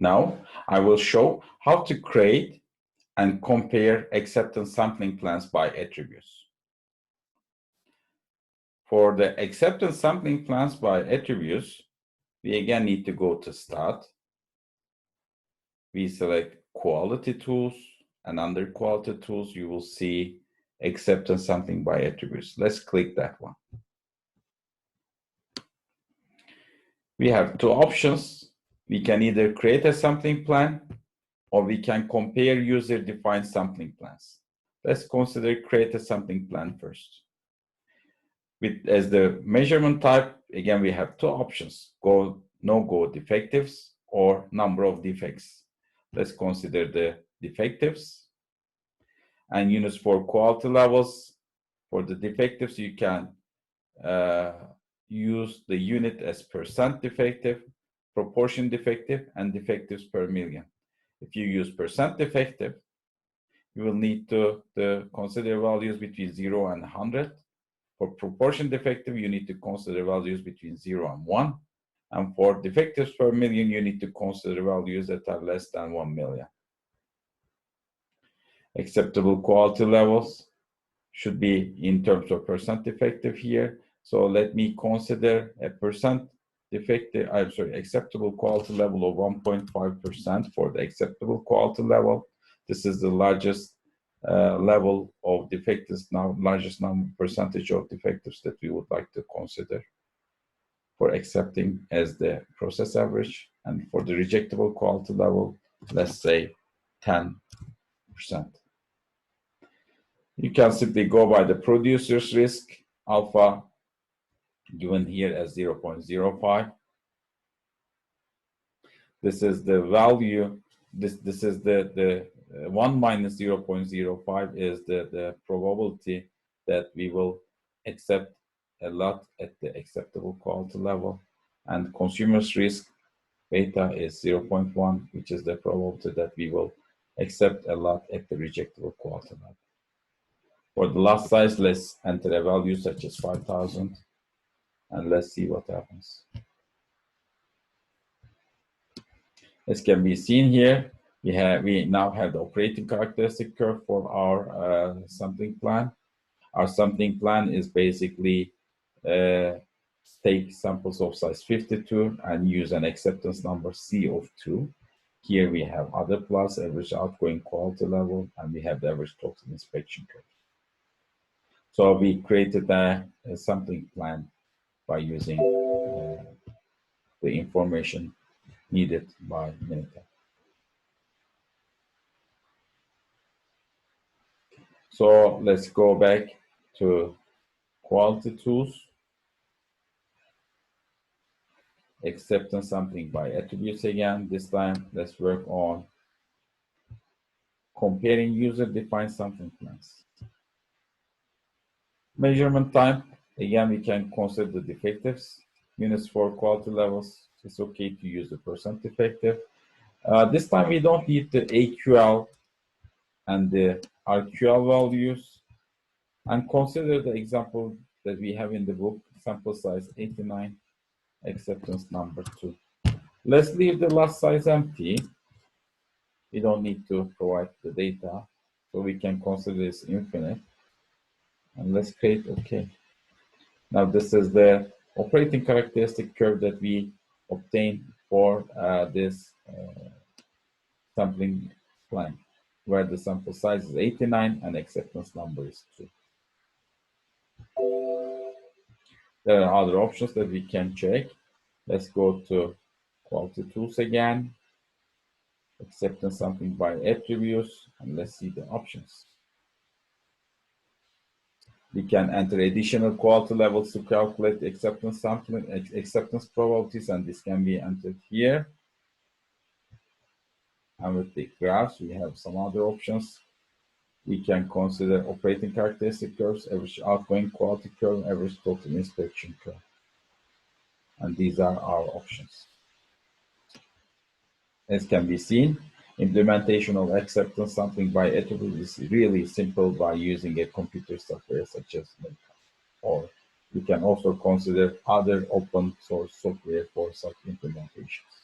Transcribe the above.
Now, I will show how to create and compare acceptance sampling plans by attributes. For the acceptance sampling plans by attributes, we again need to go to Start. We select Quality Tools, and under Quality Tools, you will see Acceptance Sampling by Attributes. Let's click that one. We have two options. We can either create a sampling plan or we can compare user-defined sampling plans. Let's consider create a sampling plan first. As the measurement type, again, we have two options, go, no-go defectives or number of defects. Let's consider the defectives. And units for quality levels. For the defectives, you can use the unit as percent defective, proportion defective, and defectives per million. If you use percent defective, you will need to consider values between 0 and 100. For proportion defective, you need to consider values between 0 and 1. And for defectives per million, you need to consider values that are less than 1 million. Acceptable quality levels should be in terms of percent defective here. So let me consider a percent defective, acceptable quality level of 1.5% for the acceptable quality level. This is the largest level of defectives now, largest percentage of defectives that we would like to consider for accepting as the process average. And for the rejectable quality level, let's say 10%. You can simply go by the producer's risk, alpha, given here as 0.05. This is the value, this is the 1 minus 0.05 is the probability that we will accept a lot at the acceptable quality level. And consumer's risk beta is 0.1, which is the probability that we will accept a lot at the rejectable quality level. For the lot size, let's enter a value such as 5,000, and let's see what happens. As can be seen here, we now have the operating characteristic curve for our sampling plan. Our sampling plan is basically take samples of size 52 and use an acceptance number C of 2. Here we have other plus, average outgoing quality level, and we have the average total inspection curve. So we created a sampling plan by using the information needed by Minitab. So let's go back to quality tools, acceptance sampling by attributes again. This time, let's work on comparing user-defined sampling plans. Measurement time, again, we can consider the defectives. Units for quality levels, it's okay to use the percent defective. This time we don't need the AQL and the RQL values. And consider the example that we have in the book, sample size 89, acceptance number 2. Let's leave the lot size empty. We don't need to provide the data, so we can consider this infinite. And let's create OK. Now this is the operating characteristic curve that we obtained for this sampling plan, where the sample size is 89 and acceptance number is 2. There are other options that we can check. Let's go to quality tools again, acceptance sampling by attributes, and let's see the options. We can enter additional quality levels to calculate acceptance sampling, acceptance probabilities, and this can be entered here. And with the graphs, we have some other options. We can consider operating characteristic curves, average outgoing quality curve, average total inspection curve. And these are our options. As can be seen, implementation of acceptance sampling by attribute is really simple by using a computer software such as Minitab. Or you can also consider other open source software for such implementations.